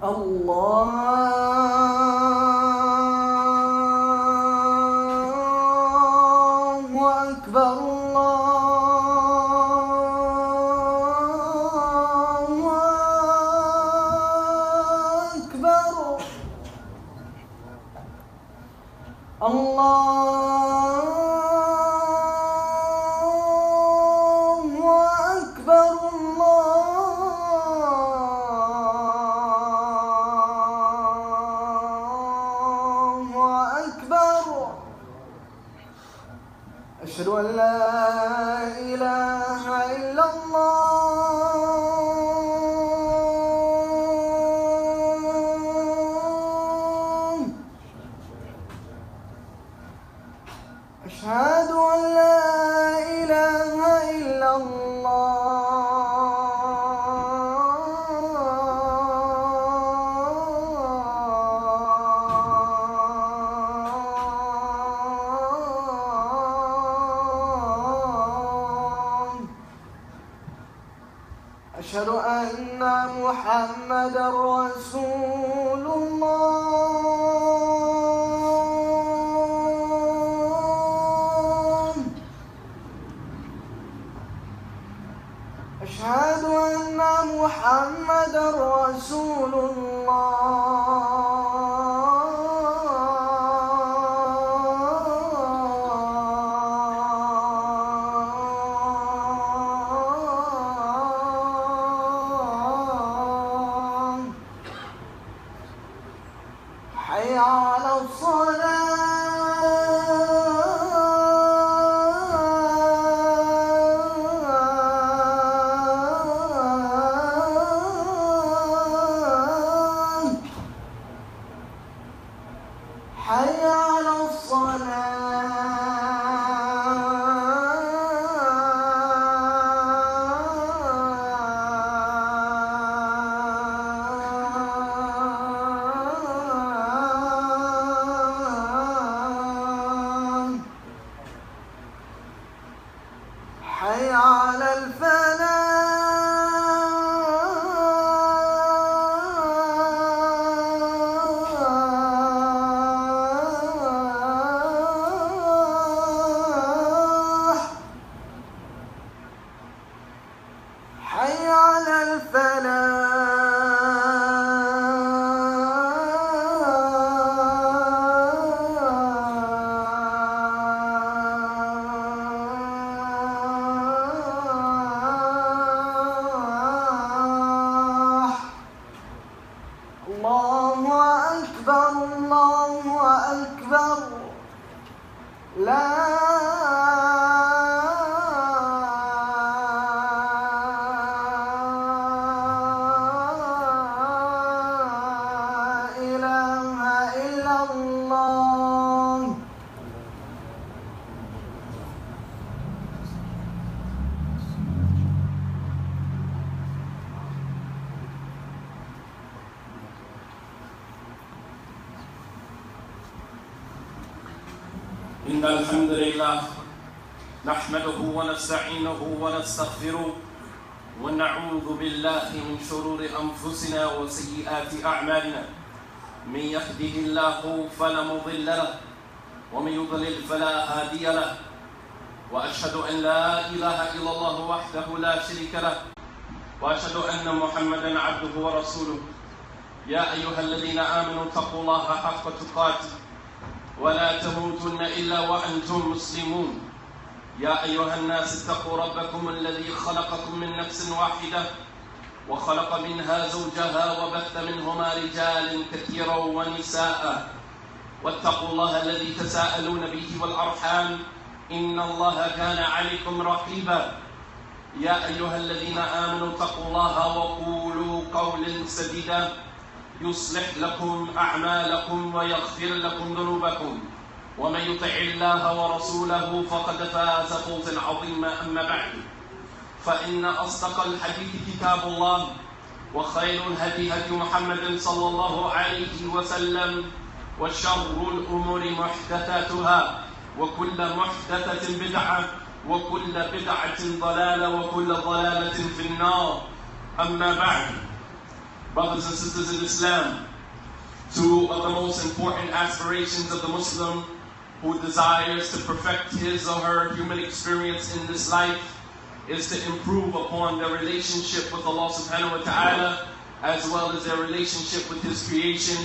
الله أكبر الله أكبر أشهد أن لا إله إلا الله أشهد أن لا إله إلا أشهد أن محمدًا رسول الله أشهد أن محمدًا رسول حي على الصلاة حي على حي على الفلاح حي على الله أكبر الله أكبر لا إله إلا الله إن الحمد لله نحمده ونستعينه ونستغفره ونعوذ بالله من شرور أنفسنا وسيئات أعمالنا. من يهده الله فلا مضل له ومن يضلل فلا هادي له، وأشهد أن لا إله إلا الله وحده لا شريك له، وأشهد أن محمدًا عبده ورسوله. يا أيها الذين آمنوا اتقوا الله حق تقاته ولا تموتن إلا وأنتم مسلمون. يا أيها الناس اتقوا ربكم الذي خلقكم من نفس واحدة وخلق منها زوجها وبث منهما رجالا كثيرا ونساء، واتقوا الله الذي تساءلون به والأرحام إن الله كان عليكم رقيبا. يا أيها الذين آمنوا اتقوا الله وقولوا قولا سديدا يصلح لكم أعمالكم ويغفر لكم ذنوبكم، ومن يطع الله ورسوله فقد فاز فوزا عظيما. أما بعد، فإن أصدق الحديث كتاب الله، وخير الهدي هدي محمد صلى الله عليه وسلم، وشر الأمور محدثاتها، وكل محدثة بدعة، وكل بدعة ضلالة، وكل ضلالة في النار. أما بعد، Brothers and sisters in Islam, two of the most important aspirations of the Muslim who desires to perfect his or her human experience in this life is to improve upon their relationship with Allah subhanahu wa ta'ala, as well as their relationship with His creation,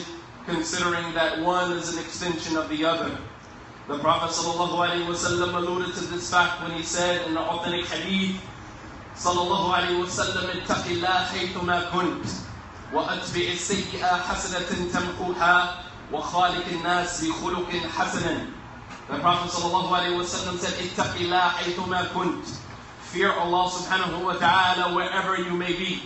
considering that one is an extension of the other. The Prophet ﷺ alluded to this fact when he said in the authentic hadith, sallallahu alayhi wa sallam, ittaqi Allah haythuma kunt, wa atbi'i as-sayyi'a hasanatan tamhuha, wa khaliq an-nas bi khuluqin hasanan. The Prophet ﷺ said, ittaqi Allah haythuma kunt. Fear Allah subhanahu wa ta'ala wherever you may be.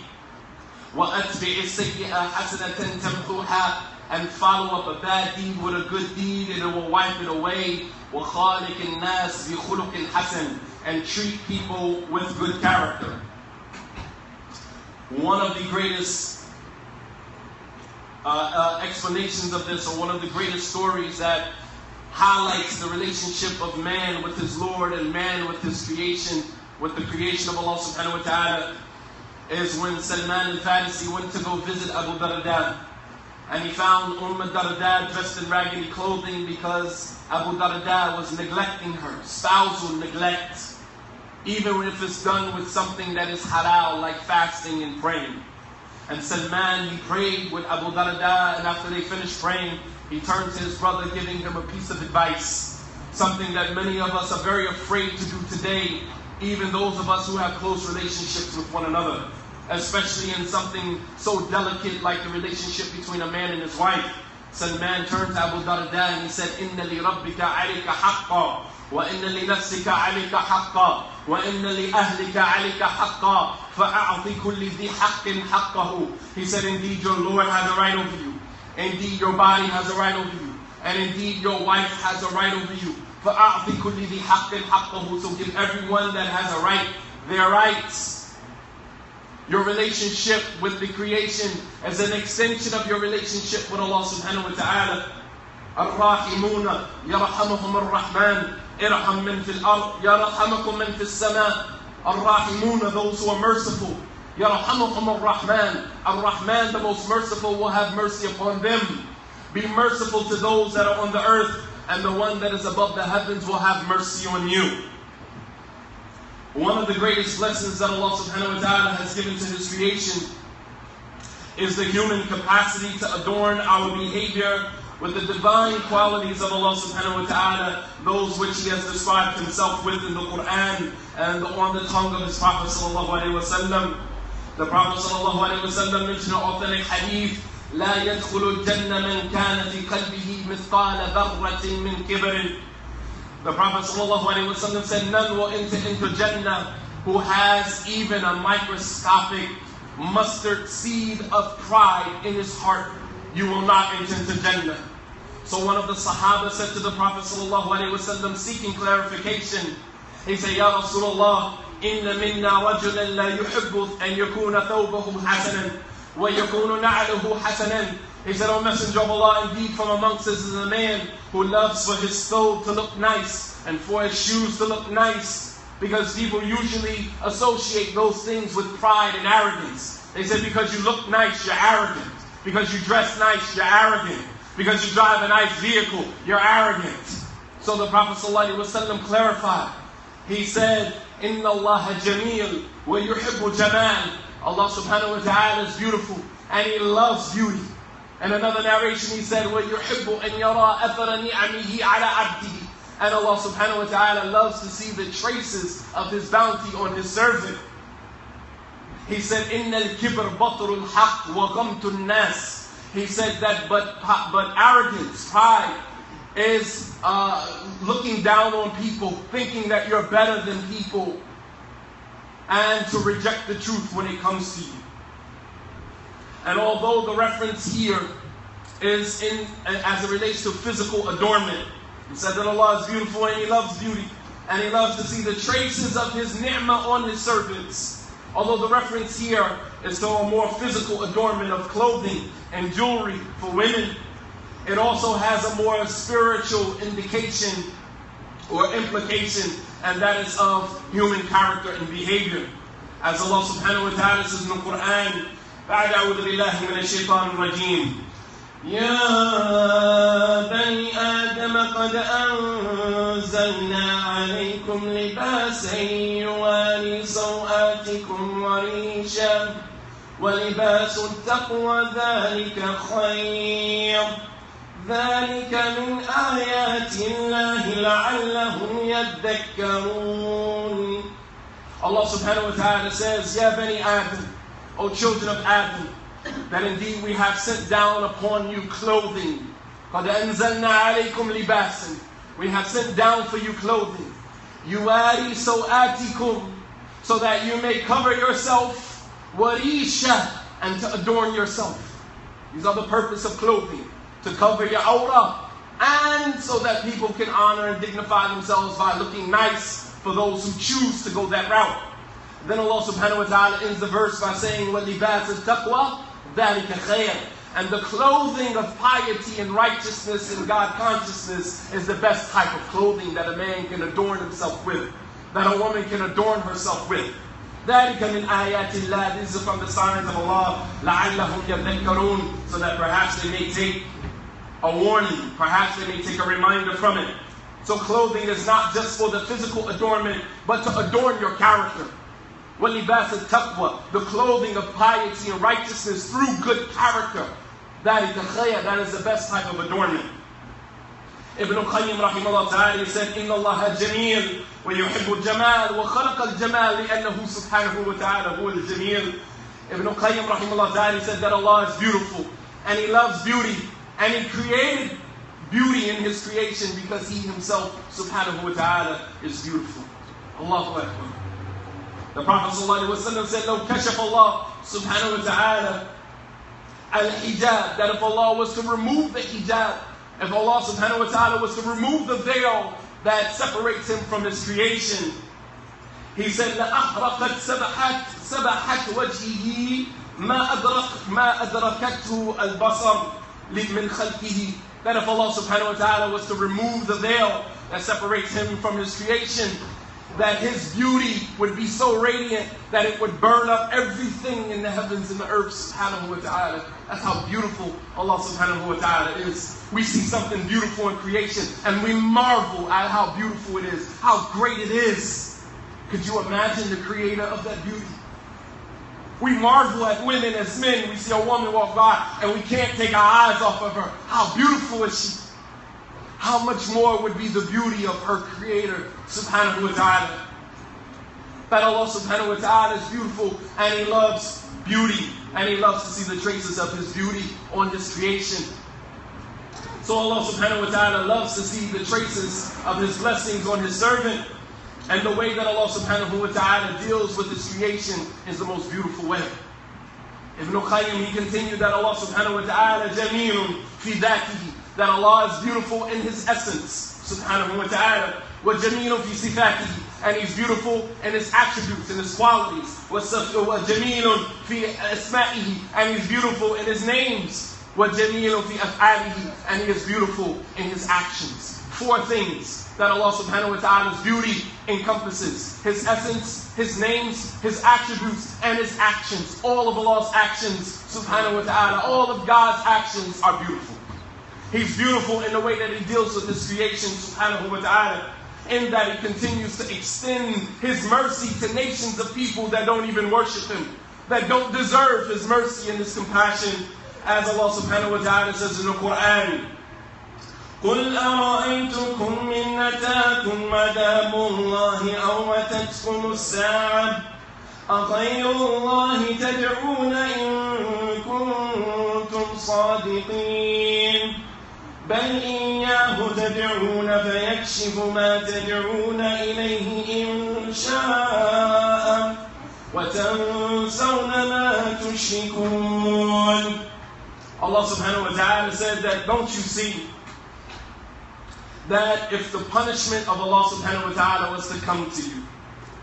وَأَتْبِعِ السَّيِّئَةَ حَسَنَةً تَمْحُوهَا, and follow up a bad deed with a good deed and it will wipe it away. وَخَالِقِ النَّاسِ بِخُلُقٍ حَسَنٍ, and treat people with good character. One of the greatest explanations of this, or one of the greatest stories that highlights the relationship of man with his Lord and man with his creation, with the creation of Allah subhanahu wa ta'ala, is when Salman al-Farisi went to go visit Abu Darda. And he found Darda dressed in raggedy clothing because Abu Darda was neglecting her. Spousal neglect, even if it's done with something that is halal, like fasting and praying. And Salman, he prayed with Abu Darda, and after they finished praying, he turned to his brother, giving him a piece of advice. Something that many of us are very afraid to do today, even those of us who have close relationships with one another, especially in something so delicate like the relationship between a man and his wife. Salman turned to Abu Darda and he said, إِنَّ لِرَبِّكَ عَلَيْكَ حَقًّا وَإِنَّ لِنَفْسِكَ عَلَيْكَ حَقًّا وَإِنَّ لِأَهْلِكَ عَلَيْكَ حَقًّا فَأَعْطِ كُلِّ ذِي حَقٍّ حَقَّهُ. He said, indeed your Lord has a right over you. Indeed your body has a right over you. And indeed your wife has a right over you. فَأَعْطِ كُلِّ ذِي حَقٍّ حَقَّهُ. So give everyone that has a right their rights. Your relationship with the creation is an extension of your relationship with Allah subhanahu wa ta'ala. الراحمون يرحمهم الرحمن ارحم من في الأرض يرحمكم من في السماء. الراحمون, those who are merciful. يرحمهم الرحمن. الرحمن, the most merciful, will have mercy upon them. Be merciful to those that are on the earth, and the one that is above the heavens will have mercy on you. One of the greatest blessings that Allah subhanahu wa ta'ala has given to His creation is the human capacity to adorn our behavior with the divine qualities of Allah subhanahu wa ta'ala, those which He has described Himself with in the Quran and on the tongue of His Prophet sallallahu alayhi wa sallam. The Prophet sallallahu alayhi wa sallam mentioned an authentic hadith, لا يدخل الجنة من كان في قلبه مثقال ذرة من كبر. The Prophet ﷺ said, none will enter into Jannah who has even a microscopic mustard seed of pride in his heart. You will not enter into Jannah. So one of the Sahaba said to the Prophet ﷺ, seeking clarification, he said, Ya Rasulullah, inna minna rajulan la yuhibbu an yakuna thawbahu hasanan wa yakunu na'luhu hasanan. He said, O Messenger of Allah, indeed from amongst us is a man who loves for his stove to look nice and for his shoes to look nice, because people usually associate those things with pride and arrogance. They said, because you look nice, you're arrogant. Because you dress nice, you're arrogant. Because you drive a nice vehicle, you're arrogant. So the Prophet ﷺ clarified. He said, Inna Allah jameel wa yuhibbu jamal. Allah subhanahu wa ta'ala is beautiful and He loves beauty. And another narration He said, وَيُحِبُّ أَنْ يَرَى أَثَرَ نِعَمِهِ عَلَى عَبْدِهِ. And Allah subhanahu wa ta'ala loves to see the traces of His bounty on His servant. He said, إِنَّ الْكِبْرَ بَطْرُ الْحَقِّ وَغَمْتُ النَّاسِ. He said that but arrogance, pride, is looking down on people, thinking that you're better than people, and to reject the truth when it comes to you. And although the reference here is as it relates to physical adornment, He said that Allah is beautiful and He loves beauty, and He loves to see the traces of His ni'mah on His servants. Although the reference here is to a more physical adornment of clothing and jewelry for women, it also has a more spiritual indication or implication, and that is of human character and behavior. As Allah subhanahu wa ta'ala says in the Quran, بعد أعوذ بالله من الشيطان الرجيم. يا بني آدم قد أنزلنا عليكم لباسا يواري سوآتكم وريشا ولباس التقوى ذلك خير ذلك من آيات الله لعلهم يذكرون. Allah subhanahu wa ta'ala says, Ya Bani Adam, O children of Adam, that indeed we have sent down upon you clothing. قَدْ أَنزَلْنَا عَلَيْكُمْ لِبَاسًا. We have sent down for you clothing. يُوَارِي سَوْآتِكُمْ, so that you may cover yourself. وَرِيشًا, and to adorn yourself. These are the purpose of clothing. To cover your awrah, and so that people can honor and dignify themselves by looking nice for those who choose to go that route. Then Allah subhanahu wa ta'ala ends the verse by saying, وَلِبَاسِ التَّقْوَى ذَلِكَ خَيْرٌ. And the clothing of piety and righteousness and God consciousness is the best type of clothing that a man can adorn himself with, that a woman can adorn herself with. ذَلِكَ مِنْ آيَاتِ اللَّهِ. These are from the signs of Allah. لَعَلَّهُمْ يَذَّكَّرُونَ. So that perhaps they may take a warning, perhaps they may take a reminder from it. So clothing is not just for the physical adornment, but to adorn your character. وَلِبَاسِ التَّقْوَى, the clothing of piety and righteousness through good character. That is the best type of adornment. Ibn al-Qayyim rahimahullah ta'ala said, إِنَّ اللَّهَ جَمِيلٌ وَيُحِبُّ الْجَمَالِ وَخَلَقَ الْجَمَالِ لِأَنَّهُ سُبْحَانَهُ وَتَعَالَى هُوَ الْجَمِيلُ. Ibn al-Qayyim rahimahullah ta'ala said that Allah is beautiful, and He loves beauty, and He created beauty in His creation because He Himself subhanahu wa ta'ala is beautiful. Allahu Akbar. The Prophet sallallahu alaihi wasallam said, لو كشف الله subhanahu wa ta'ala al-hijab, that if Allah was to remove the hijab, if Allah subhanahu wa ta'ala was to remove the veil that separates Him from His creation, He said, لأحرقت سبحت وجهه ما أدركته البصر من خلقه. That if Allah subhanahu wa ta'ala was to remove the veil that separates Him from His creation, that His beauty would be so radiant that it would burn up everything in the heavens and the earth subhanahu wa ta'ala. That's how beautiful Allah subhanahu wa ta'ala is. We see something beautiful in creation and we marvel at how beautiful it is, how great it is. Could you imagine the creator of that beauty? We marvel at women as men. We see a woman walk by and we can't take our eyes off of her. How beautiful is she? How much more would be the beauty of her creator subhanahu wa ta'ala? That Allah subhanahu wa ta'ala is beautiful and He loves beauty, and He loves to see the traces of His beauty on His creation. So Allah subhanahu wa ta'ala loves to see the traces of His blessings on His servant. And the way that Allah subhanahu wa ta'ala deals with His creation is the most beautiful way. Ibn al-Qayyim, he continued that Allah subhanahu wa ta'ala jamilun fi dhatihi, that Allah is beautiful in His essence, subhanahu wa ta'ala. Wa jamilun fi sifatihi, and He's beautiful in His attributes and His qualities. Wa jamilun fi asma'ihi, and He's beautiful in His names. Wa jamilun fi af'alihi, and He is beautiful in His actions. Four things that Allah subhanahu wa ta'ala's beauty encompasses: His essence, His names, His attributes, and His actions. All of Allah's actions subhanahu wa ta'ala, all of God's actions are beautiful. He's beautiful in the way that He deals with His creation subhanahu wa ta'ala, in that He continues to extend His mercy to nations of people that don't even worship Him, that don't deserve His mercy and His compassion. As Allah subhanahu wa ta'ala says in the Quran, قُلْ أَرَأَيْتُكُمْ إِنْ أَتَاكُمْ عَذَابُ اللَّهِ أَوْ أَتَتْكُمُ السَّاعَةُ أَغَيْرَ اللَّهِ تَدْعُونَ إِن كُنتُمْ صَادِقِينَ بَلْ إِيَّاهُ تَدْعُونَ فَيَكْشِفُ مَا تَدْعُونَ إِلَيْهِ إِن شَاءَ وَتَنْسَوْنَ مَا تُشْرِكُونَ. Allah subhanahu wa ta'ala said that, don't you see that if the punishment of Allah subhanahu wa ta'ala was to come to you,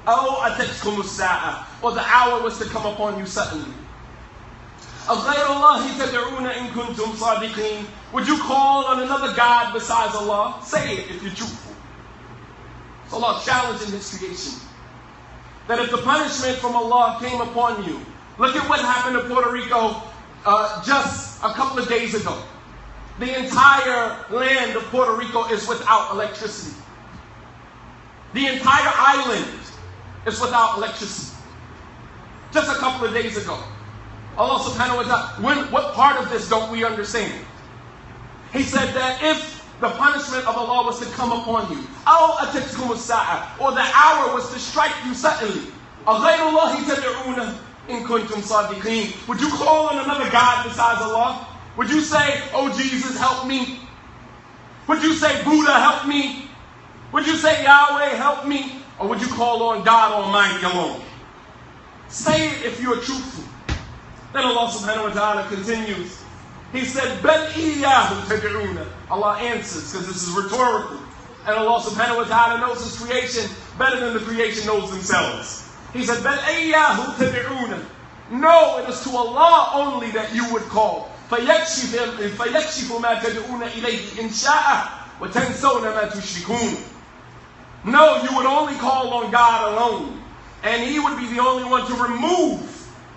أَوْ أَتَتْكُمُ السَّاعَةُ, or the hour was to come upon you suddenly, أَغَيْرَ اللَّهِ تَدْعُونَ إِن كُنتُمْ صَادِقِينَ, would you call on another God besides Allah? Say it if you're truthful. So Allah challenging His creation, that if the punishment from Allah came upon you, Look at what happened to Puerto Rico just a couple of days ago. The entire land of Puerto Rico is without electricity. The entire island is without electricity. Just a couple of days ago. Allah subhanahu wa ta'ala, what part of this don't we understand? He said that if the punishment of Allah was to come upon you, or the hour was to strike you suddenly, would you call on another God besides Allah? Would you say, oh Jesus, help me? Would you say, Buddha, help me? Would you say, Yahweh, help me? Or would you call on God Almighty alone? Say it if you are truthful. Then Allah subhanahu wa ta'ala continues. He said, Bal iyyahu tad'una. Allah answers, because this is rhetorical. And Allah subhanahu wa ta'ala knows His creation better than the creation knows themselves. He said, Bal iyyahu tad'una. No, it is to Allah only that you would call. فَيَكْشِفُ مَا تَدْعُونَ إِلَيْهِ إِنْ شَاءَ وَتَنْسَوْنَ مَا تُشْرِكُونَ. No, you would only call on God alone. And He would be the only one to remove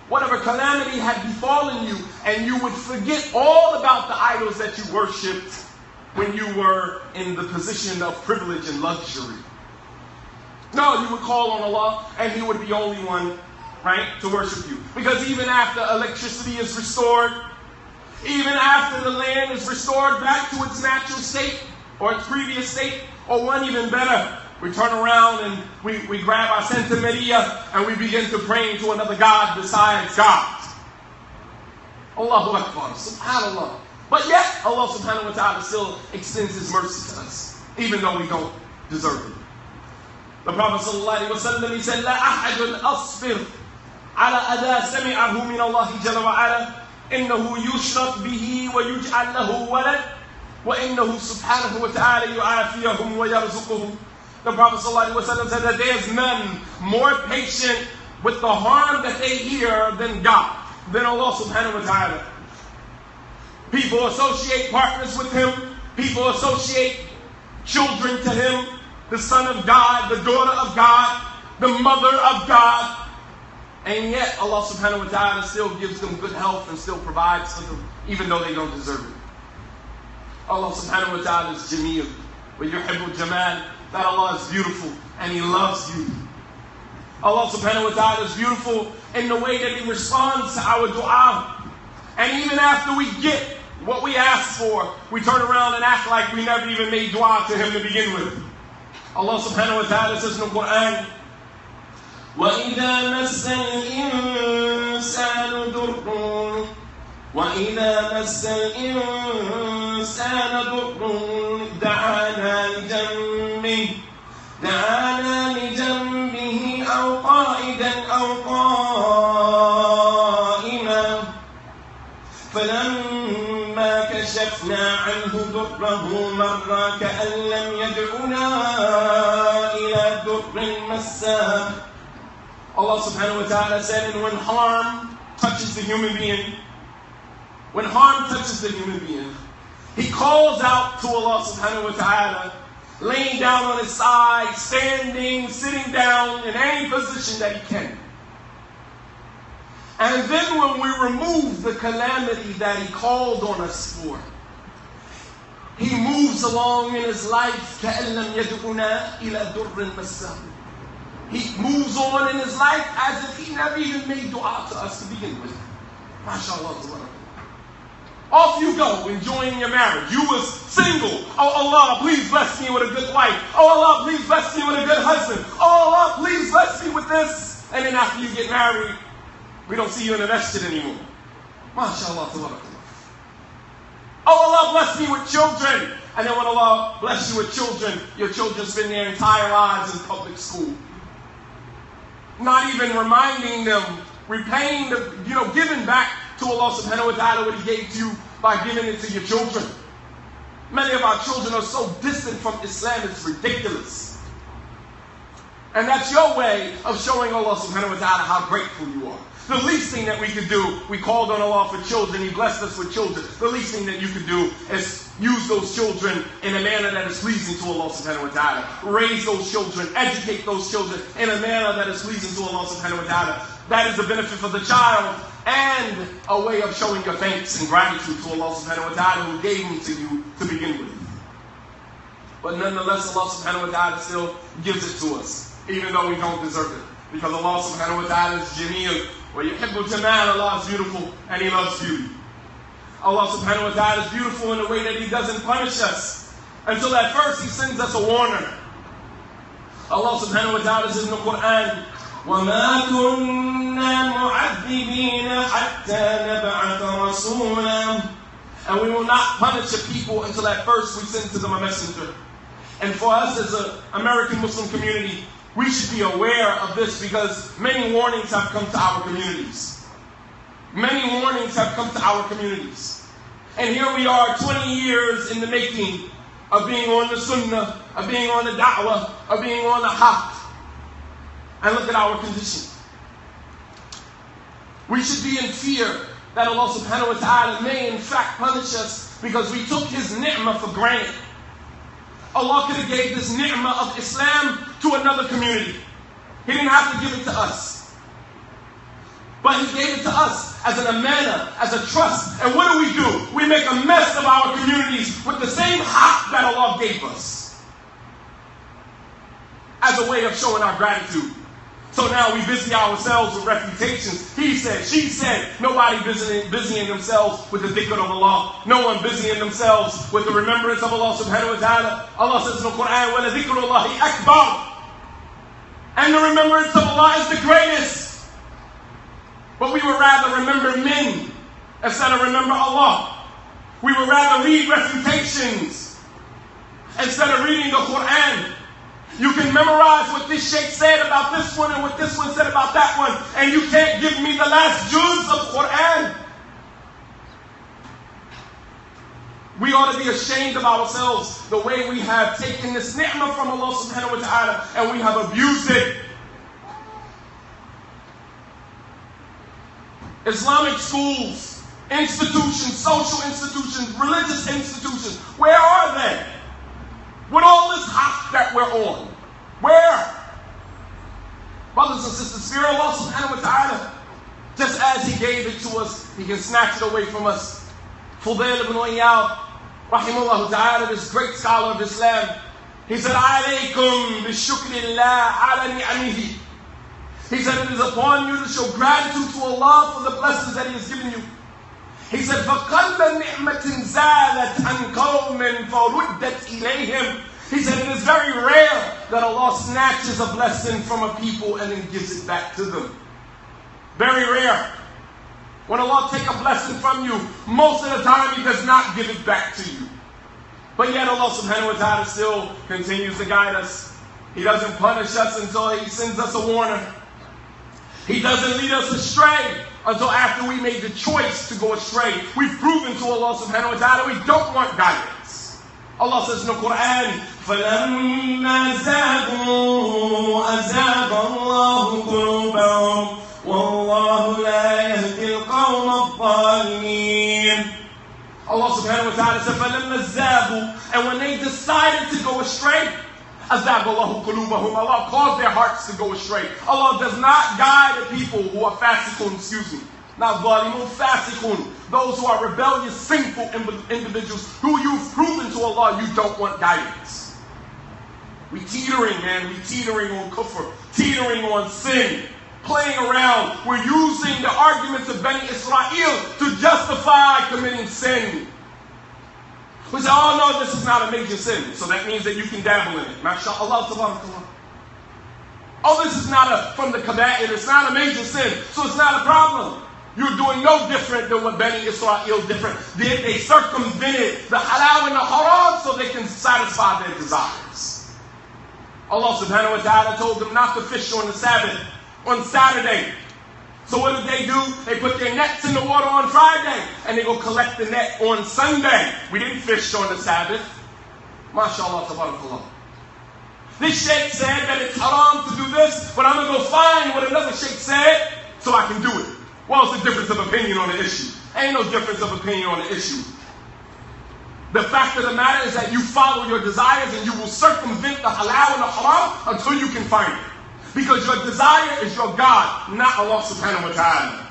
whatever calamity had befallen you. And you would forget all about the idols that you worshipped when you were in the position of privilege and luxury. No, you would call on Allah and He would be the only one, right, to worship you. Because even after electricity is restored, even after the land is restored back to its natural state or its previous state, or one even better, we turn around and we grab our Santa Maria and we begin to pray to another God besides God. Allahu Akbar, subhanallah. But yet, Allah subhanahu wa ta'ala still extends His mercy to us, even though we don't deserve it. The Prophet sallallahu alaihi wasallam, he said, لا أحد أصبر على أذى سمعه من الله جل وعلا إنه يشرك به ويجعل له ولد وإنه سبحانه وتعالى يعافيهم ويرزقهم. The Prophet ﷺ said that there is none more patient with the harm that they hear than God, than Allah subhanahu wa ta'ala. People associate partners with Him. People associate children to Him. The son of God, the daughter of God, the mother of God. And yet Allah subhanahu wa ta'ala still gives them good health and still provides for them, even though they don't deserve it. Allah subhanahu wa ta'ala is Jameel. وَيُحِبُّ Jamal. That Allah is beautiful and He loves you. Allah subhanahu wa ta'ala is beautiful in the way that He responds to our dua. And even after we get what we ask for, we turn around and act like we never even made dua to Him to begin with. Allah subhanahu wa ta'ala says in the Quran, وَإِذَا مَسَّ الْإِنسَانُ ضُرٌّ وَإِذَا مَسَّ الْإِنسَانَ ضُرٌّ دعانا لجنبه أو قائدا أو قائما فلما كشفنا عنه ضره مر كأن لم يدعنا إلى ضر مساه. Allah subhanahu wa ta'ala said, and when harm touches the human being, He calls out to Allah subhanahu wa ta'ala, laying down on His side, standing, sitting down, in any position that He can. And then when we remove the calamity that He called on us for, He moves along in His life, كَأَن لَّمْ يَدْعُنَا إِلَى دُرٍّ مَسَّهُ. He moves on in His life as if He never even made dua to us to begin with. MashaAllah. Off you go, enjoying your marriage. You was single. Oh Allah, please bless me with a good wife. Oh Allah, please bless me with a good husband. Oh Allah, please bless me with this. And then after you get married, we don't see you in the masjid anymore. MashaAllah. Oh Allah, bless me with children. And then when Allah bless you with children, your children spend their entire lives in public school. Not even reminding them, repaying the, giving back to Allah subhanahu wa ta'ala what He gave to you by giving it to your children. Many of our children are so distant from Islam, it's ridiculous. And that's your way of showing Allah subhanahu wa ta'ala how grateful you are. The least thing that we could do, we called on Allah for children, He blessed us with children. The least thing that you could do is use those children in a manner that is pleasing to Allah subhanahu wa ta'ala. Raise those children, educate those children in a manner that is pleasing to Allah subhanahu wa ta'ala. that is a benefit for the child and a way of showing your thanks and gratitude to Allah subhanahu wa ta'ala who gave him to you to begin with. But nonetheless, Allah subhanahu wa ta'ala still gives it to us, even though we don't deserve it. Because Allah subhanahu wa ta'ala is Jameel, wa yuhibbu jamal. Allah is beautiful and He loves beauty. Allah subhanahu wa ta'ala is beautiful in a way that He doesn't punish us until at first He sends us a warner. Allah subhanahu wa ta'ala says in the Quran, وَمَا كُنَّا مُعَذِّبِينَ حَتَّى نَبْعَثَ رَسُولًا. And we will not punish a people until at first we send to them a messenger. And for us as an American Muslim community, we should be aware of this because many warnings have come to our communities. Many warnings have come to our communities. And here we are 20 years in the making of being on the sunnah, of being on the da'wah, of being on the haqq. And look at our condition. We should be in fear that Allah subhanahu wa ta'ala may in fact punish us because we took His ni'mah for granted. Allah could have gave this ni'mah of Islam to another community. He didn't have to give it to us. But He gave it to us as an amana, as a trust. And what do? We make a mess of our communities with the same haqq that Allah gave us as a way of showing our gratitude. So now we busy ourselves with reputations. He said, she said. Nobody busying themselves with the dhikr of Allah. No one busying themselves with the remembrance of Allah subhanahu wa ta'ala. Allah says in the Quran, وَلَذِكْرُ اللَّهِ أَكْبَرُ. And the remembrance of Allah is the greatest. But we would rather remember men instead of remember Allah. We would rather read refutations instead of reading the Quran. You can memorize what this sheikh said about this one and what this one said about that one, and you can't give me the last juz of Quran. We ought to be ashamed of ourselves the way we have taken this ni'mah from Allah subhanahu wa ta'ala and we have abused it. Islamic schools, institutions, social institutions, religious institutions, where are they? With all this haqq that we're on. Where? Brothers and sisters, fear Allah subhanahu wa ta'ala. Just as He gave it to us, He can snatch it away from us. Fudail ibn Iyad, rahimahullah ta'ala, this great scholar of Islam, he said, alaykum bishukrillah ala ni'amihi. He said, it is upon you to show gratitude to Allah for the blessings that He has given you. He said, فَقَلَّ نِعْمَةٍ زَالَتْ عَنْ قَوْمٍ فَرُدَّتْ إِلَيْهِمْ. He said, it is very rare that Allah snatches a blessing from a people and then gives it back to them. Very rare. When Allah takes a blessing from you, most of the time He does not give it back to you. But yet Allah subhanahu wa ta'ala still continues to guide us. He doesn't punish us until He sends us a warner. He doesn't lead us astray until after we made the choice to go astray. We've proven to Allah subhanahu wa ta'ala we don't want guidance. Allah says in the Quran, فَلَمَّا زَاغُوا أَزَاغَ اللَّهُ قُلُوبَهُمْ وَاللَّهُ لَا يَهْدِي الْقَوْمَ الظَّالِمِينَ. Allah subhanahu wa ta'ala said, فَلَمَّا زَاغُوا. And when they decided to go astray, أَزَاغَ اللَّهُ قُلُوبَهُمْ. Allah caused their hearts to go astray. Allah does not guide the people who are fasiqun, not zalimun, fasiqun. Those who are rebellious, sinful individuals who you've proven to Allah you don't want guidance. We teetering, man. We teetering on kufr, teetering on sin, playing around. We're using the arguments of Bani Israel to justify committing sin. We say, oh no, this is not a major sin, so that means that you can dabble in it. MashaAllah, tabarakallah. Oh, this is not from the kaba'ir, it's not a major sin, so it's not a problem. You're doing no different than what Bani Israel different. They circumvented the halal and the haram so they can satisfy their desires. Allah subhanahu wa ta'ala told them not to fish on the Sabbath, on Saturday. So what did they do? They put their nets in the water on Friday and they go collect the net on Sunday. We didn't fish on the Sabbath. MashaAllah, tabarakallah. This sheikh said that it's haram to do this, but I'm going to go find what another sheikh said so I can do it. What's the difference of opinion on the issue? Ain't no difference of opinion on the issue. The fact of the matter is that you follow your desires and you will circumvent the halal and the haram until you can find it. Because your desire is your God, not Allah subhanahu wa ta'ala.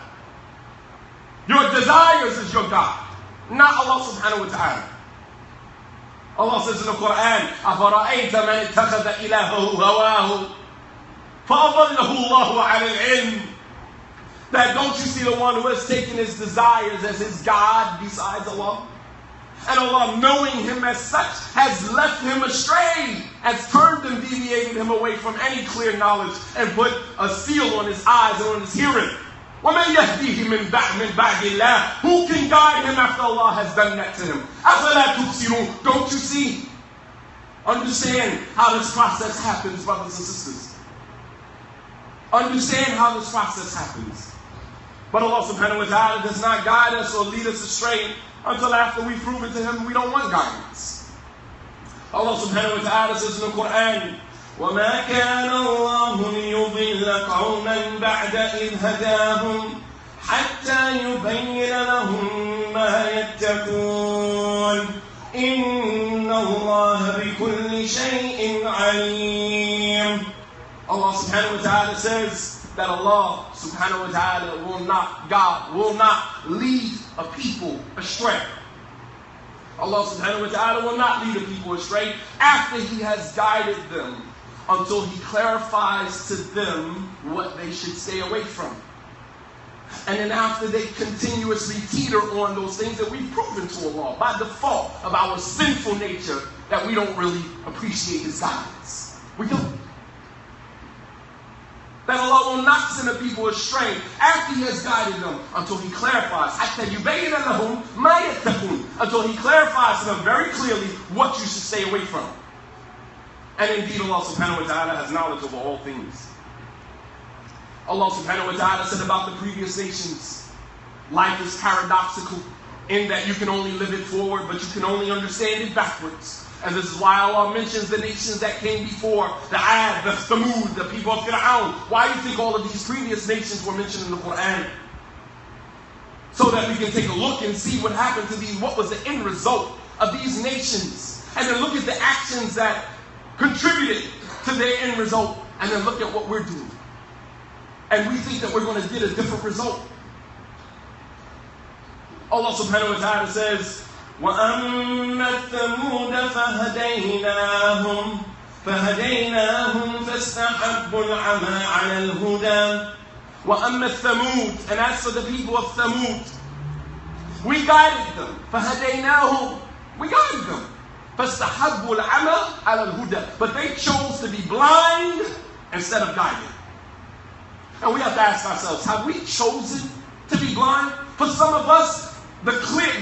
Your desires is your God, not Allah subhanahu wa ta'ala. Allah says in the Quran, أَفَرَأَيْتَ مَنِ اتَّخَذَ إِلَهَهُ هَوَاهُ فَأَضَلَّهُ اللَّهُ عَلَى الْعِلْمِ. That don't you see the one who has taken his desires as his God besides Allah? And Allah, knowing him as such, has left him astray, has turned and deviated him away from any clear knowledge and put a seal on his eyes and on his hearing. وَمَنْ يَهْدِيهِ مِنْ بَعْدِ اللَّهِ. Who can guide him after Allah has done that to him? أَفَلَا تُبْصِرُونَ. Don't you see? Understand how this process happens, brothers and sisters. Understand how this process happens. But Allah subhanahu wa ta'ala does not guide us or lead us astray until after we've proven to him we don't want guidance. Allah subhanahu wa ta'ala says in the Quran, وَمَا كَانَ اللَّهُ لِيُضِلَّ قَوْمًا بَعْدَ إِذْ هَدَاهُمْ حَتَّى يُبَيِّنَ لَهُم مَّا يَتَّقُونَ إِنَّ اللَّهَ بِكُلِّ شَيْءٍ عَلِيمٌ. Allah subhanahu wa ta'ala says that Allah subhanahu wa ta'ala God will not lead a people astray. Allah subhanahu wa ta'ala will not lead a people astray after he has guided them, until he clarifies to them what they should stay away from. And then after they continuously teeter on those things that we've proven to Allah by default of our sinful nature, that we don't really appreciate his guidance. We don't. That Allah will not send a people astray after he has guided them, until he clarifies. حَتَّى يُبَيِّنَ لَهُمْ مَا يَتَّقُونَ. Until he clarifies to them very clearly what you should stay away from. And indeed Allah subhanahu wa ta'ala has knowledge over all things. Allah subhanahu wa ta'ala said about the previous nations, life is paradoxical in that you can only live it forward, but you can only understand it backwards. And this is why Allah mentions the nations that came before, the Ad, the Thamud, the people of Fir'aun. Why do you think all of these previous nations were mentioned in the Quran? So that we can take a look and see what happened to these, what was the end result of these nations. And then look at the actions that contributed to their end result, and then look at what we're doing. And we think that we're going to get a different result. Allah subhanahu wa ta'ala says, وَأَمَّا الثَّمُودَ فَهَدَيْنَاهُمْ فَاسْتَحَبُّوا الْعَمَىٰ عَلَى الْهُدَىٰ. وَأَمَّا الثَّمُودَ. And as for the people of Thamud, we guided them. فَهَدَيْنَاهُمْ. We guided them. فَاسْتَحَبُّوا الْعَمَىٰ عَلَى الْهُدَىٰ. But they chose to be blind instead of guided. And we have to ask ourselves, have we chosen to be blind? For some of us, the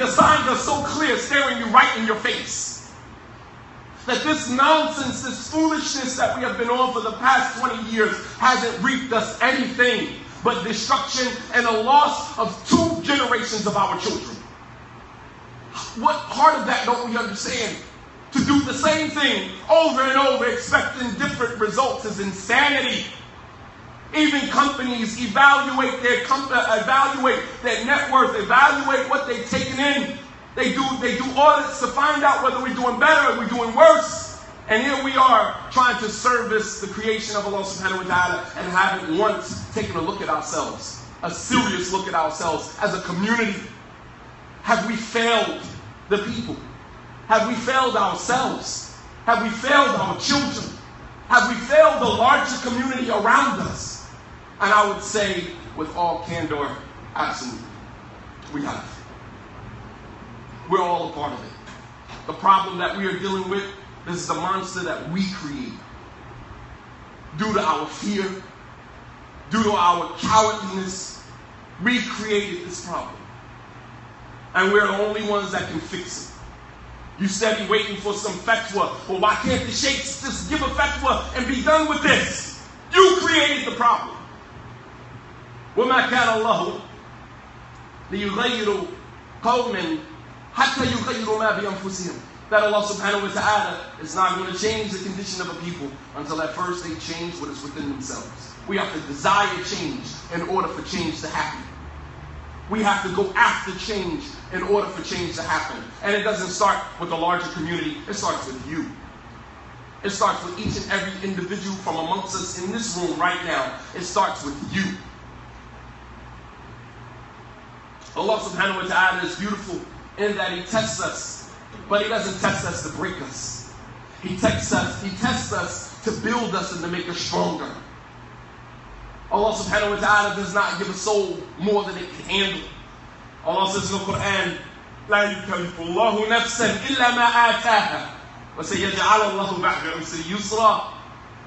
signs are so clear, staring you right in your face, that this nonsense, this foolishness that we have been on for the past 20 years hasn't reaped us anything but destruction and a loss of 2 generations of our children. What part of that don't we understand? To do the same thing over and over, expecting different results, is insanity. Even companies evaluate their net worth, evaluate what they've taken in. They do audits to find out whether we're doing better or we're doing worse. And here we are trying to service the creation of Allah subhanahu wa ta'ala and haven't once taken a look at ourselves, a serious look at ourselves as a community. Have we failed the people? Have we failed ourselves? Have we failed our children? Have we failed the larger community around us? And I would say, with all candor, absolutely, we have. We're all a part of it. The problem that we are dealing with, this is the monster that we create. Due to our fear, due to our cowardliness, we created this problem. And we're the only ones that can fix it. You steady waiting for some fatwa. Well, why can't the sheikhs just give a fatwa and be done with this? You created the problem. وَمَا كَانَ اللَّهُ لِيُغَيِّرُ قَوْمٍ حَتَّى يُغَيِّرُوا مَا بِأَنفُسِهِمْ. That Allah subhanahu wa ta'ala is not going to change the condition of a people until at first they change what is within themselves. We have to desire change in order for change to happen. We have to go after change in order for change to happen. And it doesn't start with the larger community. It starts with you. It starts with each and every individual from amongst us in this room right now. It starts with you. Allah subhanahu wa ta'ala is beautiful in that He tests us, but He doesn't test us to break us. He tests us to build us and to make us stronger. Allah subhanahu wa ta'ala does not give a soul more than it can handle. Allah says in the Quran, لا يكلف الله نفسا إلا ما آتاها وسيجعل الله بعد عسر يسرا.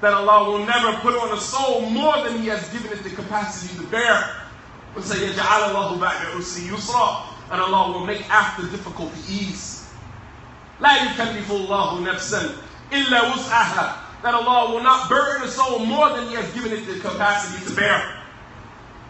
That Allah will never put on a soul more than He has given it the capacity to bear. وسيجعل الله بعد عسر يسرا. And Allah will make after difficulty ease. لا يكلف الله نفسا إلا وسعها. That Allah will not burden a soul more than He has given it the capacity to bear.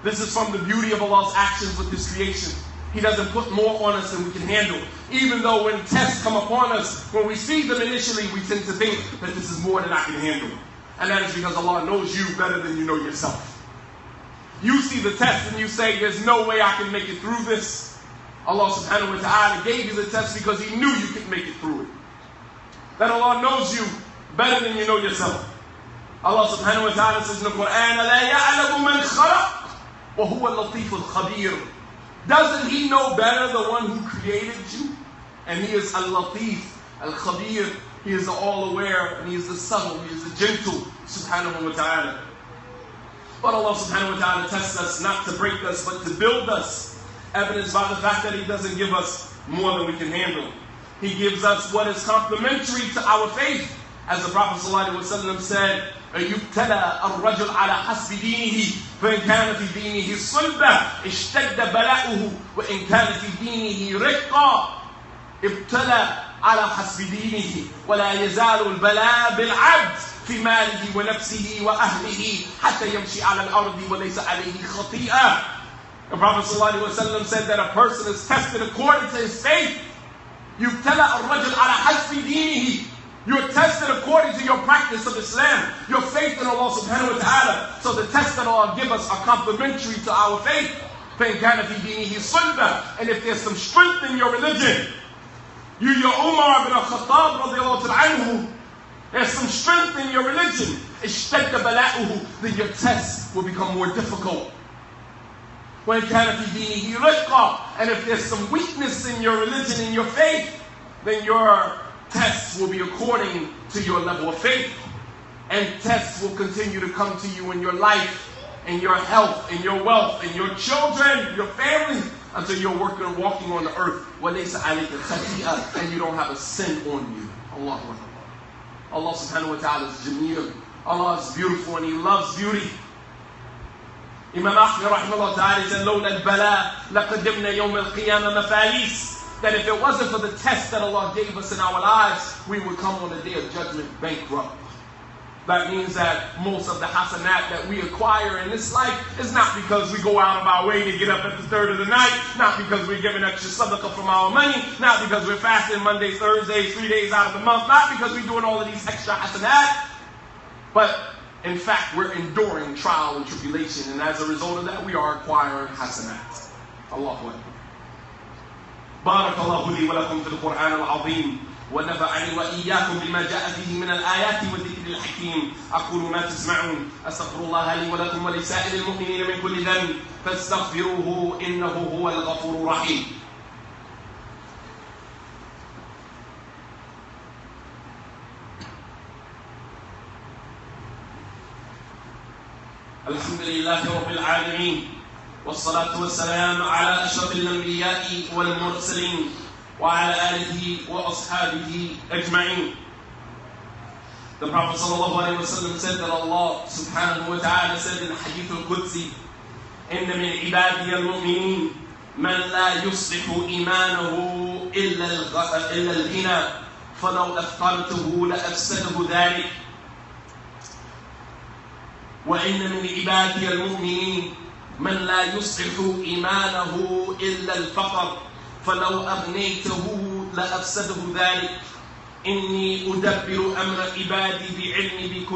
This is from the beauty of Allah's actions with His creation. He doesn't put more on us than we can handle. Even though when tests come upon us, when we see them initially, we tend to think that this is more than I can handle. And that is because Allah knows you better than you know yourself. You see the test and you say, there's no way I can make it through this. Allah subhanahu wa ta'ala gave you the test because He knew you could make it through it. That Allah knows you better than you know yourself. Allah subhanahu wa ta'ala says in the Quran, لَا يَعْلَمُ مَنْ خَلَقَ وَهُوَ اللَّطِيفُ الْخَبِيرُ. Doesn't He know better the one who created you? And He is Al-Latif, Al-Khabir. He is the all-aware, and He is the subtle, He is the gentle, subhanahu wa ta'ala. But Allah subhanahu wa ta'ala tests us not to break us, but to build us. Evidenced by the fact that He doesn't give us more than we can handle. He gives us what is complementary to our faith. As the Prophet ﷺ said, يُبْتَلَى الرَّجُلْ عَلَى حَسْبِ دِينِهِ فَإِنْ كَانَ فِي دِينِهِ صُلْبَةٌ اشْتَدَّ بَلَاؤُهُ وَإِنْ كَانَ فِي دِينِهِ رِقًّا. ابتلى على حسب دينه ولا يزال البلاء بالعبد في ماله ونفسه وأهله حتى يمشي على الأرض وليس عليه خطيئة. The Prophet ﷺ said that a person is tested according to his faith. يُبْتَلَى الرَّجُلْ عَلى حَسْبِ دِينِهِ. You're tested according to your practice of Islam, your faith in Allah subhanahu wa ta'ala. So the tests that Allah give us are complementary to our faith. فَإِنْ كَانَ فِي دِينِهِ صُلْبَةٌ. And if there's some strength in your religion, your Umar ibn al-Khattab radiallahu anhu, there's some strength in your religion, اشْتَدَّ بَلَاؤُهُ. Then your tests will become more difficult. وَإِنْ كَانَ فِي دِينِهِ رِقًّا. And if there's some weakness in your religion, in your faith, then your tests will be according to your level of faith. And tests will continue to come to you in your life, in your health, in your wealth, in your children, your family, until you're walking on the earth. وَلَيْسَ عَلَيْكَ خَطِيئَةٌ. And you don't have a sin on you. Allah subhanahu wa ta'ala is Jameel. Allah is beautiful and He loves beauty. Imam Ahmed rahimahullah ta'ala said, لَوْلَا الْبَلَاء لَقَدِّمْنَا يَوْمَ الْقِيَامَةِ مَفَالِيسَ. That if it wasn't for the test that Allah gave us in our lives, we would come on the day of judgment bankrupt. That means that most of the hasanat that we acquire in this life is not because we go out of our way to get up at the third of the night, not because we're giving extra sadaqah from our money, not because we're fasting Mondays, Thursdays, 3 days out of the month, not because we're doing all of these extra hasanat, but in fact we're enduring trial and tribulation, and as a result of that we are acquiring hasanat. Allahu Akbar. بارك الله لي ولكم في القرآن العظيم ونفعني وإياكم بما جاء فيه من الآيات والذكر الحكيم. أقول ما تسمعون أستغفر الله لي ولكم ولسائر المؤمنين من كل ذنب فاستغفروه إنه هو الغفور الرحيم. الحمد لله رب العالمين والصلاة والسلام على أشرف الأنبياء والمرسلين وعلى آله وأصحابه أجمعين. The Prophet ﷺ said that Allah subhanahu wa ta'ala said in the Hadith al-Qudsi, إن من عبادي المؤمنين من لا يصلح إيمانه إلا الغنى فلو أفقرته لأفسده ذلك. وإن من عبادي المؤمنين من لا يصلح إيمانه إلا الفقر فلو أغنيته لأفسده ذلك. إني أدبر أمر عبادي بعلمي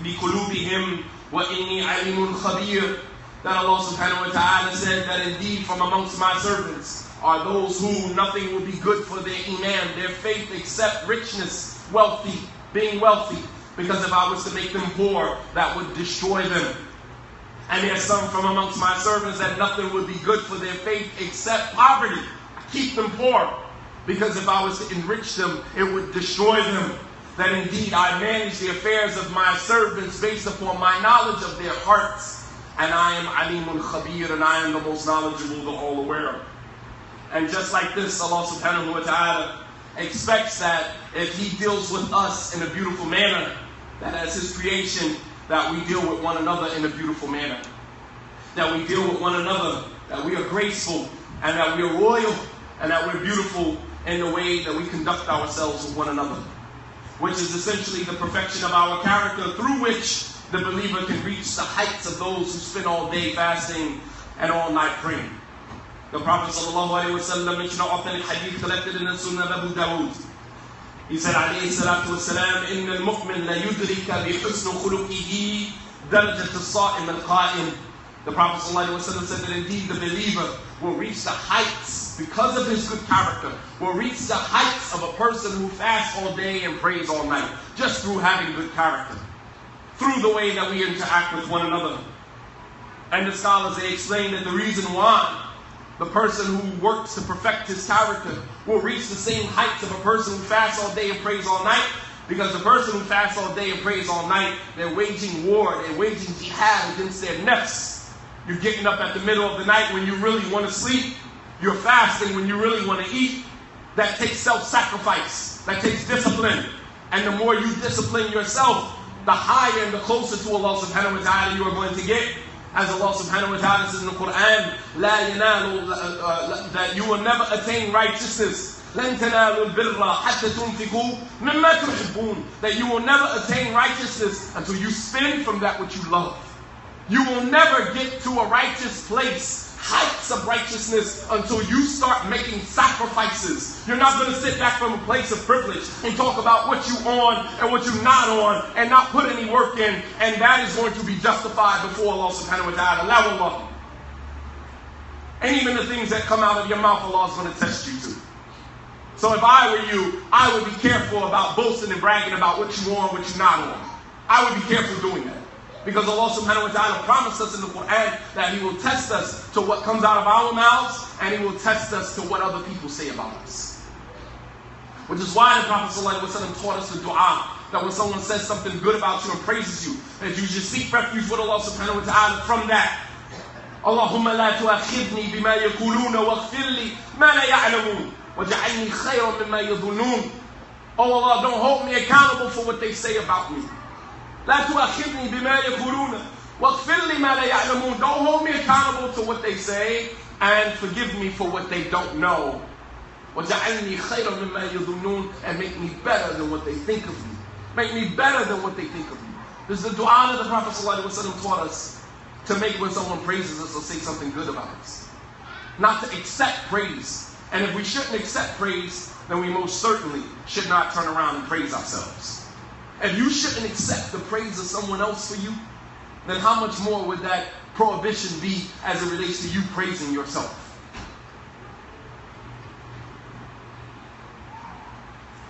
بقلوبهم وإني عليم خبير. That Allah subhanahu wa ta'ala said that indeed from amongst my servants are those who nothing will be good for their iman, their faith, except richness, wealthy, being wealthy, because if I was to make them poor, that would destroy them. And there's some from amongst my servants that nothing would be good for their faith except poverty. I keep them poor, because if I was to enrich them, it would destroy them. That indeed I manage the affairs of my servants based upon my knowledge of their hearts. And I am Alimun Khabir, and I am the most knowledgeable, the all aware. And just like this, Allah subhanahu wa ta'ala expects that if He deals with us in a beautiful manner, that as His creation, that we deal with one another in a beautiful manner. That we deal with one another, that we are graceful, and that we are royal, and that we're beautiful in the way that we conduct ourselves with one another. Which is essentially the perfection of our character, through which the believer can reach the heights of those who spend all day fasting and all night praying. The Prophet ﷺ mentioned an authentic hadith collected in the Sunnah of Abu Dawood. He said, alayhi salatu wasalam, إِنَّ الْمُؤْمِنَ لَيُدْرِكَ بِحُسْنُ خُلُقِهِ دَرْجَةَ الصَّائِمِ الْقَائِمِ. The Prophet ﷺ said that indeed the believer will reach the heights, because of his good character, will reach the heights of a person who fasts all day and prays all night, just through having good character, through the way that we interact with one another. And the scholars, they explain that the reason why the person who works to perfect his character will reach the same heights of a person who fasts all day and prays all night, because the person who fasts all day and prays all night, they're waging war, they're waging jihad against their nafs. You're getting up at the middle of the night when you really want to sleep. You're fasting when you really want to eat. That takes self-sacrifice. That takes discipline. And the more you discipline yourself, the higher and the closer to Allah subhanahu wa ta'ala you are going to get. As Allah subhanahu wa ta'ala says in the Quran, لا ينال, that you will never attain righteousness. لن تنالوا البر حتى تنفقوا مما تحبون. That you will never attain righteousness until you spend from that which you love. You will never get to a righteous place, heights of righteousness, until you start making sacrifices. You're not going to sit back from a place of privilege and talk about what you on and what you're not on and not put any work in, and that is going to be justified before Allah subhanahu wa ta'ala. La wallah. And even the things that come out of your mouth, Allah is going to test you too. So if I were you, I would be careful about boasting and bragging about what you on, what you're not on. I would be careful doing that. Because Allah subhanahu wa ta'ala promised us in the Quran that He will test us to what comes out of our mouths, and He will test us to what other people say about us. Which is why the Prophet ﷺ taught us the dua, that when someone says something good about you and praises you, that you should seek refuge with Allah subhanahu wa ta'ala from that. Allahumma la tu'akhidni bima yakuluna waghfir li ma la ya'lamun waj'alni khayran mimma yadhunnun. Oh Allah, don't hold me accountable for what they say about me. لا تؤاخذني بما يقولون واغفر لي ما لا يعلمون. Don't hold me accountable to what they say, and forgive me for what they don't know. وجعلني خيرا مما يظنون, and make me better than what they think of me. Make me better than what they think of me. This is the dua that the Prophet ﷺ taught us to make when someone praises us or say something good about us. Not to accept praise. And if we shouldn't accept praise, then we most certainly should not turn around and praise ourselves. If you shouldn't accept the praise of someone else for you, then how much more would that prohibition be as it relates to you praising yourself?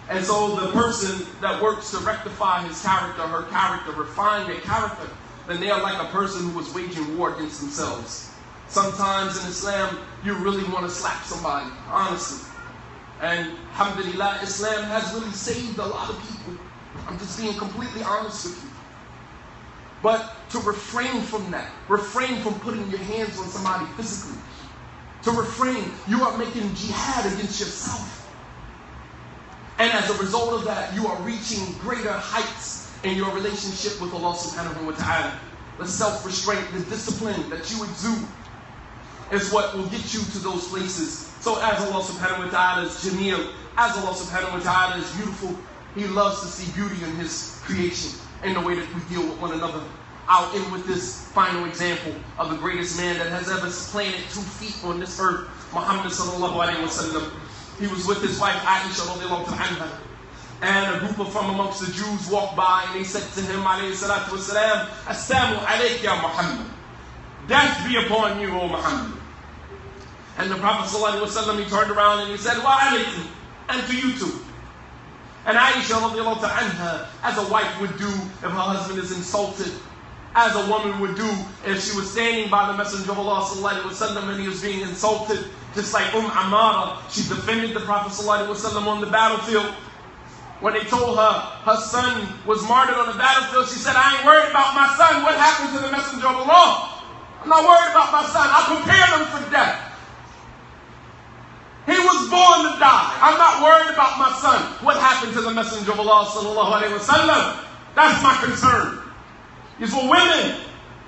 And so the person that works to rectify his character, her character, refine their character, then they are like a person who is waging war against themselves. Sometimes in Islam, you really want to slap somebody, honestly. And alhamdulillah, Islam has really saved a lot of people. I'm just being completely honest with you. But to refrain from that, refrain from putting your hands on somebody physically. To refrain, you are making jihad against yourself. And as a result of that, you are reaching greater heights in your relationship with Allah subhanahu wa ta'ala. The self-restraint, the discipline that you exude is what will get you to those places. So as Allah subhanahu wa ta'ala is jameel, as Allah subhanahu wa ta'ala is beautiful, He loves to see beauty in His creation, in the way that we deal with one another. I'll end with this final example of the greatest man that has ever planted 2 feet on this earth, Muhammad sallallahu alayhi wa sallam. He was with his wife Aisha radiallahu anha, and a group from amongst the Jews walked by, and they said to him alayhi salatu wasalam, Assalamu alayka ya Muhammad. Death be upon you, O Muhammad. And the Prophet sallallahu alayhi wa sallam, he turned around and he said, Wa alaykum, and to you too. And Aisha radiallahu anha, as a wife would do if her husband is insulted, as a woman would do if she was standing by the Messenger of Allah sallallahu alaihi wasallam and he was being insulted, just like Amara, she defended the Prophet sallallahu alaihi wasallam on the battlefield. When they told her her son was martyred on the battlefield, she said, I ain't worried about my son. What happened to the Messenger of Allah? I'm not worried about my son. I prepared him for death. He was born to die. I'm not worried about my son. What happened to the Messenger of Allah sallallahu alaihi wasallam? That's my concern. These were women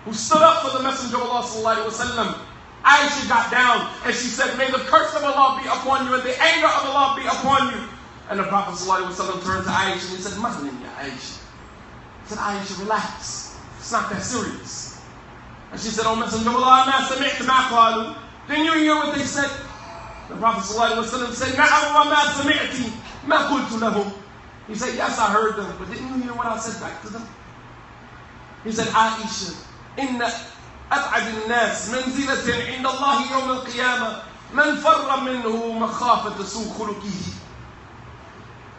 who stood up for the Messenger of Allah sallallahu alaihi wasallam. Aisha got down and she said, may the curse of Allah be upon you and the anger of Allah be upon you. And the Prophet ﷺ turned to Aisha and he said, Mahlin ya Aisha. He said, Aisha, relax. It's not that serious. And she said, oh Messenger of Allah, ma sami'tu ma qalu. Didn't you hear what they said? The Prophet ﷺ said, na'am wa ma sami'ti ma qultu lahum. He said, yes, I heard them, but didn't you hear what I said back to them? He said, Aisha, inna أبعد الناس منزلة عند الله يوم القيامة من فر منه مخافة سوء خلقه.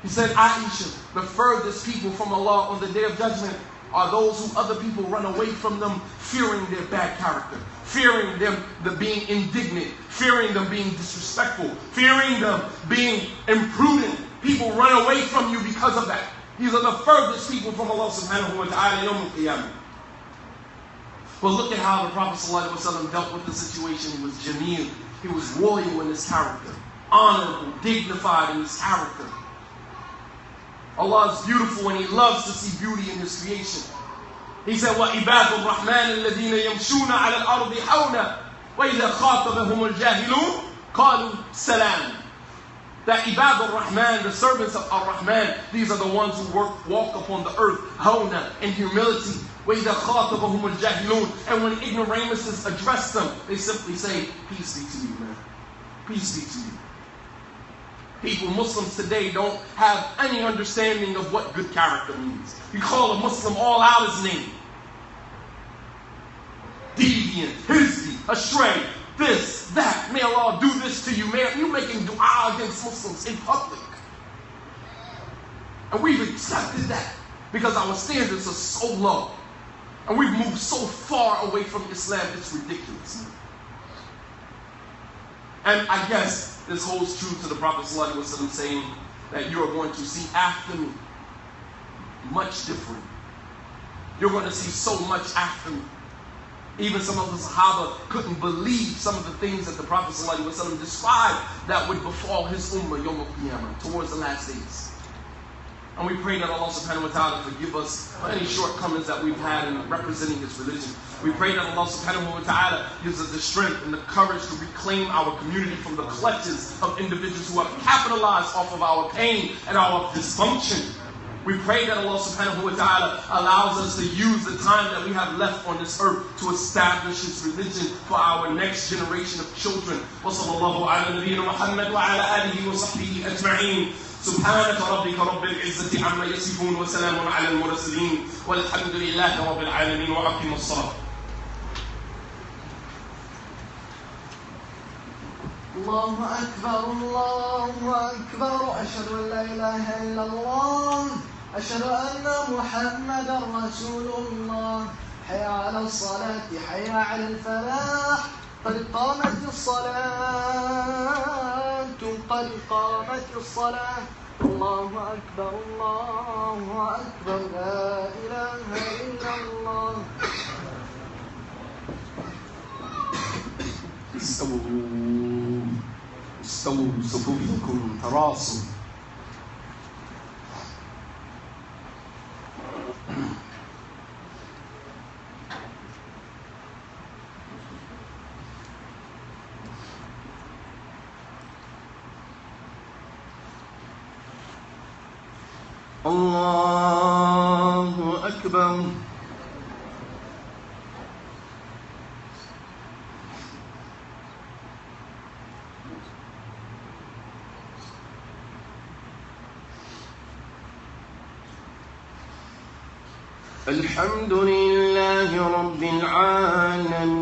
He said, Aisha, the furthest people from Allah on the Day of Judgment are those who other people run away from them, fearing their bad character, fearing them being indignant, fearing them being disrespectful, fearing them being imprudent. People run away from you because of that. These are the furthest people from Allah subhanahu wa ta'ala yawm al-qiyamah. But look at how the Prophet ﷺ dealt with the situation. He was jameel. He was royal in his character, honorable, dignified in his character. Allah is beautiful and He loves to see beauty in His creation. He said, وَعِبَادُ الرَّحْمَنِ الَّذِينَ يَمْشُونَ عَلَى الْأَرْضِ حَوْنًا وَإِذَا خَاطَبَهُمُ الْجَاهِلُونَ قَالُوا سَلَامًا. That Ibad al-Rahman, the servants of Ar-Rahman, these are the ones who walk upon the earth, hawna, in humility. وَإِذَا خَاطَبَهُمُ الْجَاهِلُونَ. And when ignoramuses address them, they simply say, peace be to you, man. Peace be to you. People, Muslims today, don't have any understanding of what good character means. You call a Muslim all out his name. Deviant, hizbi, astray, this, that. May Allah do this to you. You making dua against Muslims in public. And we've accepted that because our standards are so low. And we've moved so far away from Islam, it's ridiculous. And I guess this holds true to the Prophet ﷺ saying that you are going to see after me much different. You're going to see so much after me. Even some of the Sahaba couldn't believe some of the things that the Prophet ﷺ described that would befall his ummah yawm al-qiyamah, towards the last days. And we pray that Allah subhanahu wa ta'ala forgive us for any shortcomings that we've had in representing His religion. We pray that Allah subhanahu wa ta'ala gives us the strength and the courage to reclaim our community from the clutches of individuals who have capitalized off of our pain and our dysfunction. We pray that Allah subhanahu wa ta'ala allows us to use the time that we have left on this earth to establish His religion for our next generation of children. Wa sallallahu ala nabiyyina Muhammad wa ala alihi wa sahbihi ajma'in. سبحانك ربك رب العزة عما يصفون وسلام على المرسلين والحمد لله رب العالمين وأقم الصلاة. الله أكبر الله أكبر أشهد أن لا إله إلا الله أشهد أن محمدا رسول الله حي على الصلاة حي على الفلاح قد قامت الصلاة قد قامت الصلاة الله أكبر لا إله إلا الله. استووا صفوفكم تراصوا. الله أكبر. الحمد لله رب العالمين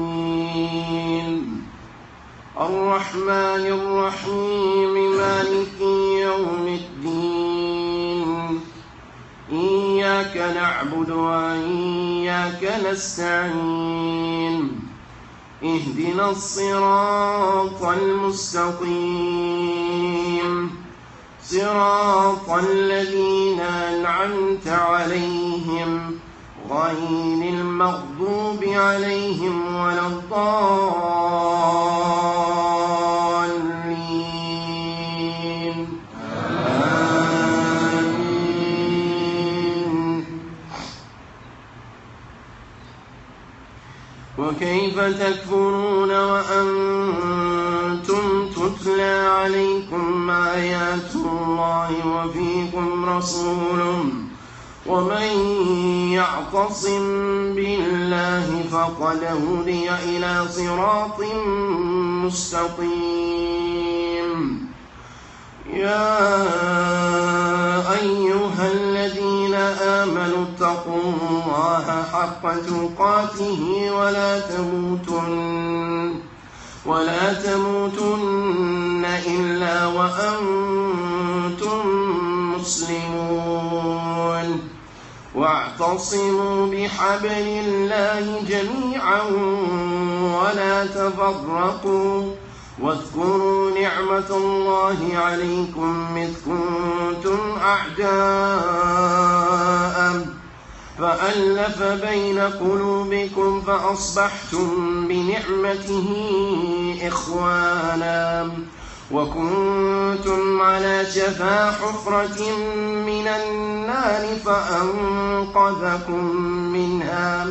الرحمن الرحيم مالك يوم الدين إياك نعبد وإياك نستعين اهدنا الصراط المستقيم صراط الذين أنعمت عليهم غير المغضوب عليهم ولا الضالين آمين. وكيف تكفرون وأنتم تتلى عليكم آيات الله وفيكم رسوله ومن يعتصم بالله فقد هدي إلى صراط مستقيم. يا أيها الذين آمنوا اتقوا الله حق تقاته ولا تموتن إلا وأنتم مسلمون واعتصموا بحبل الله جميعا ولا تفرقوا واذكروا نعمة الله عليكم إذ كنتم أعداء فألف بين قلوبكم فأصبحتم بنعمته إخوانا وكنتم على شفا حفرة من النار فأنقذكم منها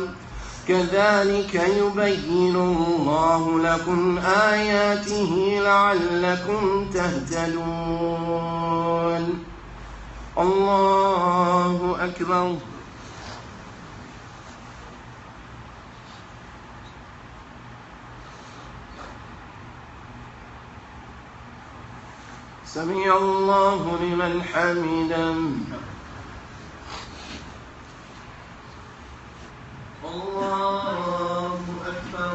كذلك يبين الله لكم آياته لعلكم تهتدون. الله أكبر. سمع الله لمن حمده. الله أكبر.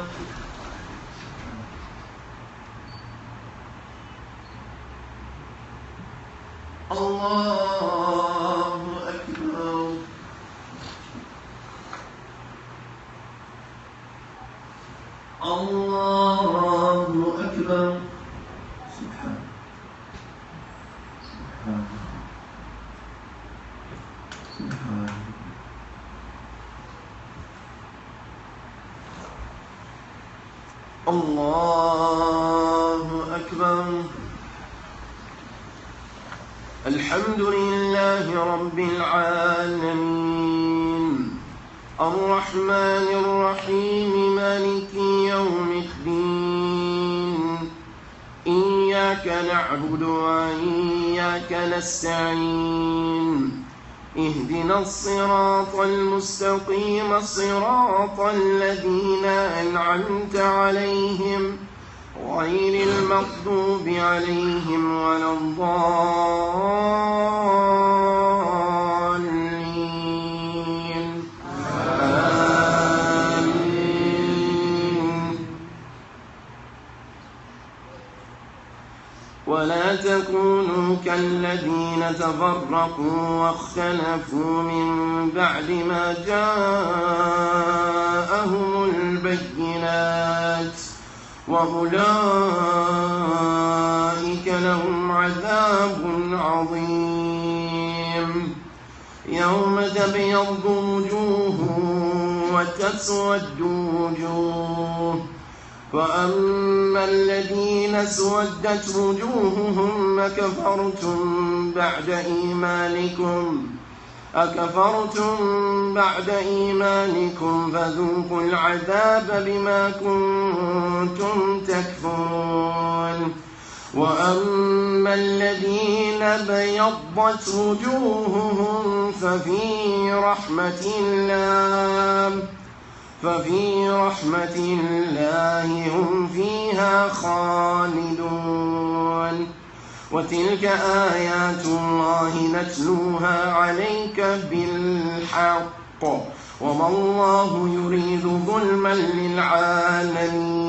الله أكبر. الله أكبر. سبحان الله أكبر. الحمد لله رب العالمين الرحمن الرحيم مالك يوم الدين إياك نعبد وإياك نستعين اهدنا الصراط المستقيم صراط الذين أنعمت عليهم غير المغضوب عليهم ولا الضالين آمين. ولا تكونوا كالذين تفرقوا واختلفوا من بعد ما جاءهم البينات وأولئك لهم عذاب عظيم. يوم تبيض وجوه وتسود وجوه فأما الذين اسودت وجوههم أكفرتم بعد إيمانكم فذوقوا العذاب بما كنتم تكفرون. وأما الذين بيضت وجوههم ففي رحمة الله هم فيها خالدون. وتلك آيات الله نتلوها عليك بالحق وما الله يريد ظلما للعالمين.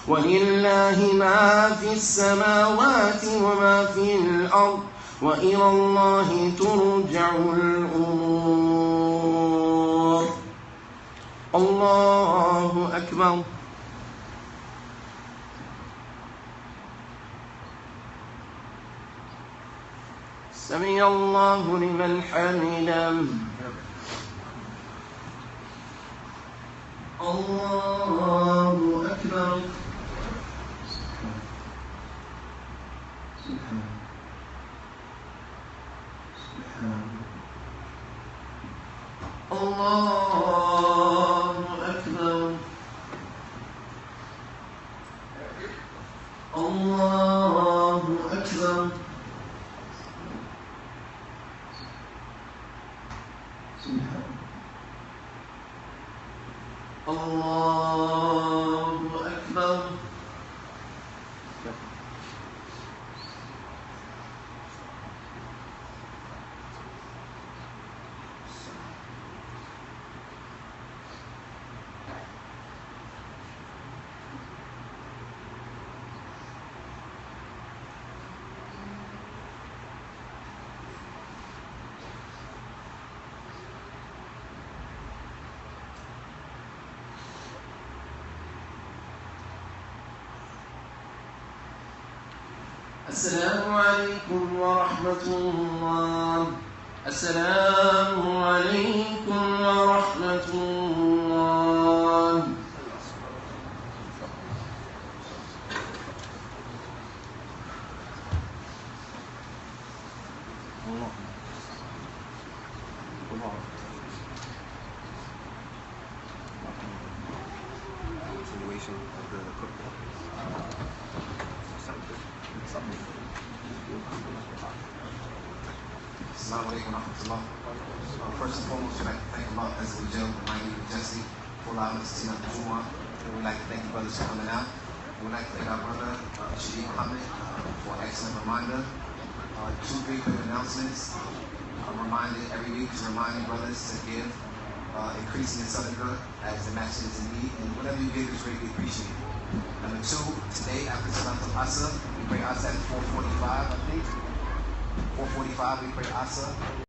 ولله ما في السماوات وما في الأرض وإلى الله ترجع الأمور. الله أكبر. سمع الله لمن حمده. الله أكبر. الله أكبر. الله أكبر. الله أكبر. السلام عليكم ورحمة الله. السلام عليكم ورحمة الله. Assalamu alaikum wa rahmatullah. First and foremost, we'd like to thank Allah Azza wa Jalla, Almighty and Majesty, for allowing us to see the Jumu'ah. And we'd like to thank the brothers for coming out. We'd like to thank our brother, Shadeed Muhammad, for an excellent reminder. Two brief announcements. I'm reminded every week to remind brothers to give, increasing in sadaqah as the masjid is in need. And whatever you give is greatly appreciated. Number two, today after Salat al-Asr, we pray Asr at 4:45, I think. 4:45, we pray Asr.